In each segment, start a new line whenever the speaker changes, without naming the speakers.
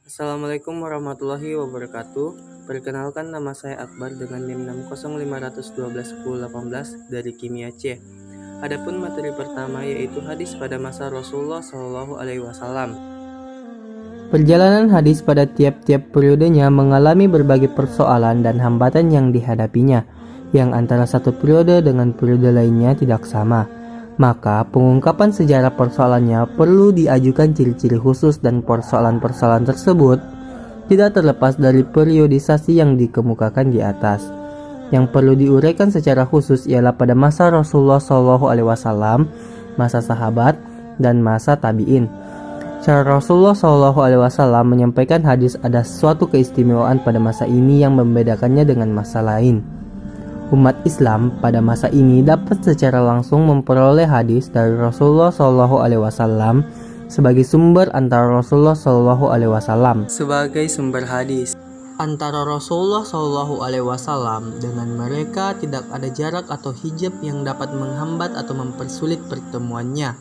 Assalamualaikum warahmatullahi wabarakatuh. Perkenalkan, nama saya Akbar dengan NIM 605121018 dari Kimia C. Adapun materi pertama yaitu hadis pada masa Rasulullah Shallallahu Alaihi Wasallam.
Perjalanan hadis pada tiap-tiap periodenya mengalami berbagai persoalan dan hambatan yang dihadapinya, yang antara satu periode dengan periode lainnya tidak sama. Maka pengungkapan sejarah persoalannya perlu diajukan ciri-ciri khusus, dan persoalan-persoalan tersebut tidak terlepas dari periodisasi yang dikemukakan di atas. Yang perlu diuraikan secara khusus ialah pada masa Rasulullah SAW, masa sahabat, dan masa tabi'in. Cara Rasulullah SAW menyampaikan hadis ada suatu keistimewaan pada masa ini yang membedakannya dengan masa lain. Umat Islam pada masa ini dapat secara langsung memperoleh hadis dari Rasulullah SAW sebagai sumber antara Rasulullah SAW
Sebagai sumber hadis
antara Rasulullah SAW dengan mereka tidak ada jarak atau hijab yang dapat menghambat atau mempersulit pertemuannya,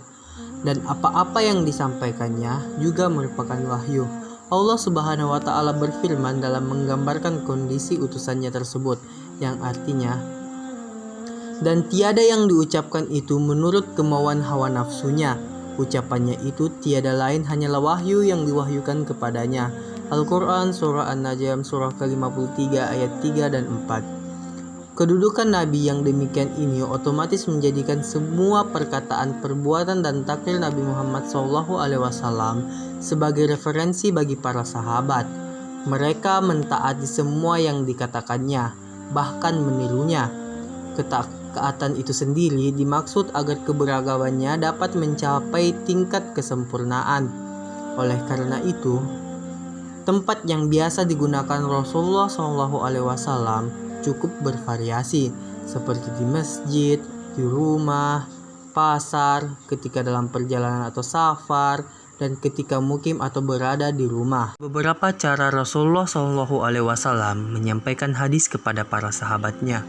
dan apa-apa yang disampaikannya juga merupakan wahyu. Allah Subhanahu wa Ta'ala berfirman dalam menggambarkan kondisi utusannya tersebut, yang artinya, dan tiada yang diucapkan itu menurut kemauan hawa nafsunya. Ucapannya itu tiada lain hanyalah wahyu yang diwahyukan kepadanya. Al-Quran Surah An-Najm Surah ke-53 ayat 3 dan 4. Kedudukan Nabi yang demikian ini otomatis menjadikan semua perkataan, perbuatan, dan takrir Nabi Muhammad SAW sebagai referensi bagi para sahabat. Mereka mentaati semua yang dikatakannya, bahkan menirunya. Ketaatan itu sendiri dimaksud agar keberagamannya dapat mencapai tingkat kesempurnaan. Oleh karena itu, tempat yang biasa digunakan Rasulullah SAW cukup bervariasi, seperti di masjid, di rumah, pasar, ketika dalam perjalanan atau safar, dan ketika mukim atau berada di rumah.
Beberapa cara Rasulullah SAW menyampaikan hadis kepada para sahabatnya,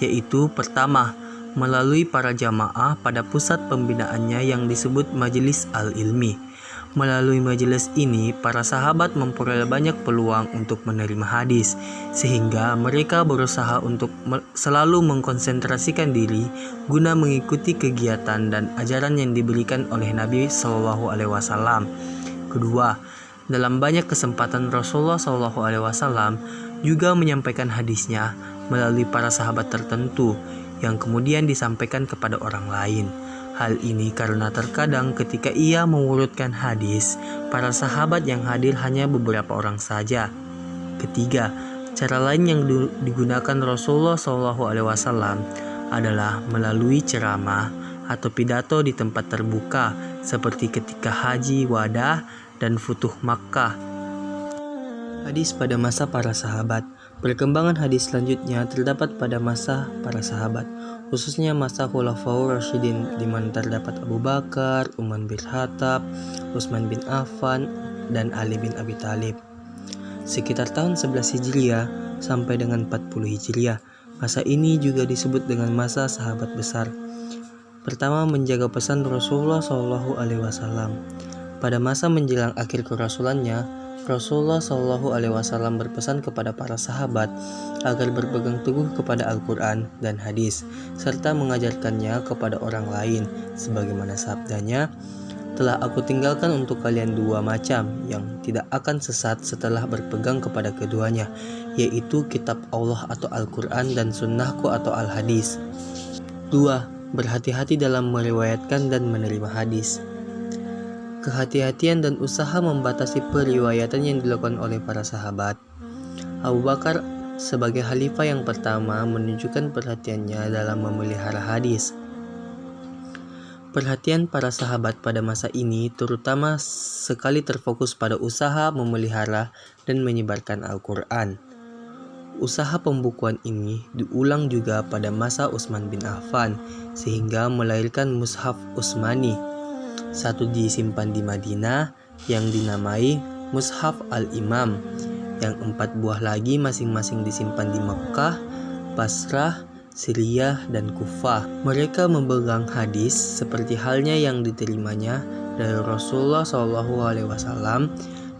yaitu pertama, melalui para jamaah pada pusat pembinaannya yang disebut Majelis Al-Ilmi. Melalui majelis ini, para sahabat memperoleh banyak peluang untuk menerima hadis, sehingga mereka berusaha untuk selalu mengkonsentrasikan diri guna mengikuti kegiatan dan ajaran yang diberikan oleh Nabi SAW. Kedua, dalam banyak kesempatan Rasulullah SAW juga menyampaikan hadisnya melalui para sahabat tertentu yang kemudian disampaikan kepada orang lain. Hal ini karena terkadang ketika ia mengurutkan hadis, para sahabat yang hadir hanya beberapa orang saja. Ketiga, cara lain yang digunakan Rasulullah SAW adalah melalui ceramah atau pidato di tempat terbuka, seperti ketika haji wada dan futuh Makkah. Hadis pada masa para sahabat. Perkembangan hadis selanjutnya terdapat pada masa para sahabat, khususnya masa Khulafaur Rasyidin, di mana terdapat Abu Bakar, Umar bin Khattab, Utsman bin Affan, dan Ali bin Abi Thalib. Sekitar tahun 11 Hijriah sampai dengan 40 Hijriah. Masa ini juga disebut dengan masa sahabat besar. Pertama, menjaga pesan Rasulullah SAW. Pada masa menjelang akhir kerasulannya, Rasulullah SAW berpesan kepada para sahabat agar berpegang teguh kepada Al-Quran dan hadis, serta mengajarkannya kepada orang lain, sebagaimana sabdanya, "Telah aku tinggalkan untuk kalian dua macam yang tidak akan sesat setelah berpegang kepada keduanya, yaitu kitab Allah atau Al-Quran dan sunnahku atau Al-Hadis." 2. Berhati-hati dalam meriwayatkan dan menerima hadis. Kehati-hatian dan usaha membatasi periwayatan yang dilakukan oleh para sahabat. Abu Bakar sebagai khalifah yang pertama menunjukkan perhatiannya dalam memelihara hadis. Perhatian para sahabat pada masa ini terutama sekali terfokus pada usaha memelihara dan menyebarkan Al-Quran. Usaha pembukuan ini diulang juga pada masa Utsman bin Affan, sehingga melahirkan Mushaf Utsmani. Satu disimpan di Madinah yang dinamai Mushaf Al-Imam, yang 4 buah lagi masing-masing disimpan di Mekkah, Basrah, Syria, dan Kufah. Mereka memegang hadis seperti halnya yang diterimanya dari Rasulullah SAW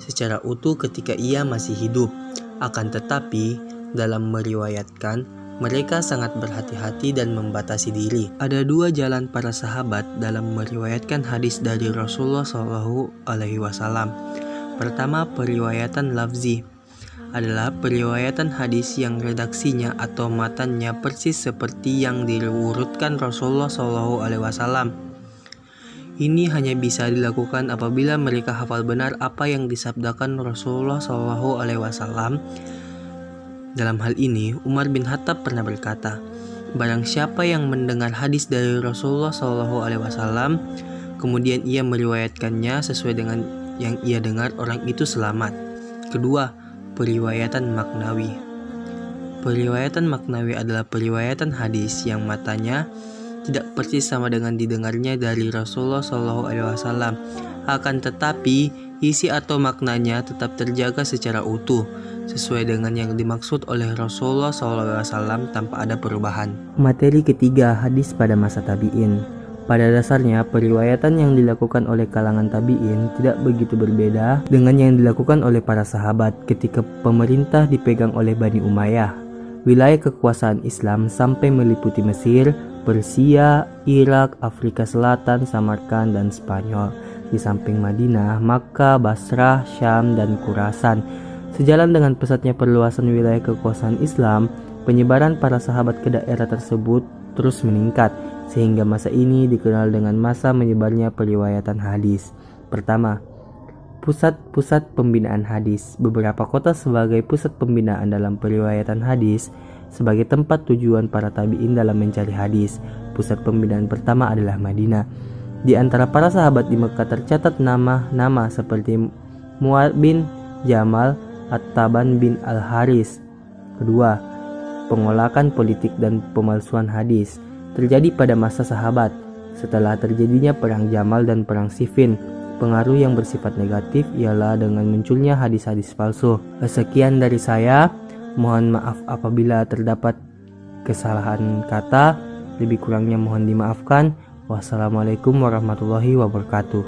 secara utuh ketika ia masih hidup. Akan tetapi, dalam meriwayatkan, mereka sangat berhati-hati dan membatasi diri. Ada dua jalan para sahabat dalam meriwayatkan hadis dari Rasulullah SAW. Pertama, periwayatan lafzi adalah periwayatan hadis yang redaksinya atau matannya persis seperti yang diurutkan Rasulullah SAW. Ini hanya bisa dilakukan apabila mereka hafal benar apa yang disabdakan Rasulullah SAW. Dalam hal ini, Umar bin Khattab pernah berkata, "Barang siapa yang mendengar hadis dari Rasulullah SAW, kemudian ia meriwayatkannya sesuai dengan yang ia dengar, orang itu selamat." Kedua, periwayatan maknawi. Periwayatan maknawi adalah periwayatan hadis yang matanya tidak persis sama dengan didengarnya dari Rasulullah SAW. Akan tetapi, isi atau maknanya tetap terjaga secara utuh, sesuai dengan yang dimaksud oleh Rasulullah SAW tanpa ada perubahan. Materi ketiga, hadis pada masa tabi'in. Pada dasarnya, periwayatan yang dilakukan oleh kalangan tabi'in tidak begitu berbeda dengan yang dilakukan oleh para sahabat ketika pemerintah dipegang oleh Bani Umayyah. Wilayah kekuasaan Islam sampai meliputi Mesir, Persia, Irak, Afrika Selatan, Samarkand, dan Spanyol. Di samping Madinah, Makkah, Basrah, Syam, dan Khurasan. Sejalan dengan pesatnya perluasan wilayah kekuasaan Islam, penyebaran para sahabat ke daerah tersebut terus meningkat, sehingga masa ini dikenal dengan masa menyebarnya periwayatan hadis. Pertama, pusat-pusat pembinaan hadis. Beberapa kota sebagai pusat pembinaan dalam periwayatan hadis, sebagai tempat tujuan para tabi'in dalam mencari hadis. Pusat pembinaan pertama adalah Madinah. Di antara para sahabat di Mekah tercatat nama-nama seperti Mu'ad bin Jamal, At-Taban bin Al-Haris. Kedua, pengolakan politik dan pemalsuan hadis terjadi pada masa sahabat. Setelah terjadinya perang Jamal dan perang Siffin, pengaruh yang bersifat negatif ialah dengan munculnya hadis-hadis palsu. Sekian dari saya, mohon maaf apabila terdapat kesalahan kata, lebih kurangnya mohon dimaafkan. Wassalamualaikum warahmatullahi wabarakatuh.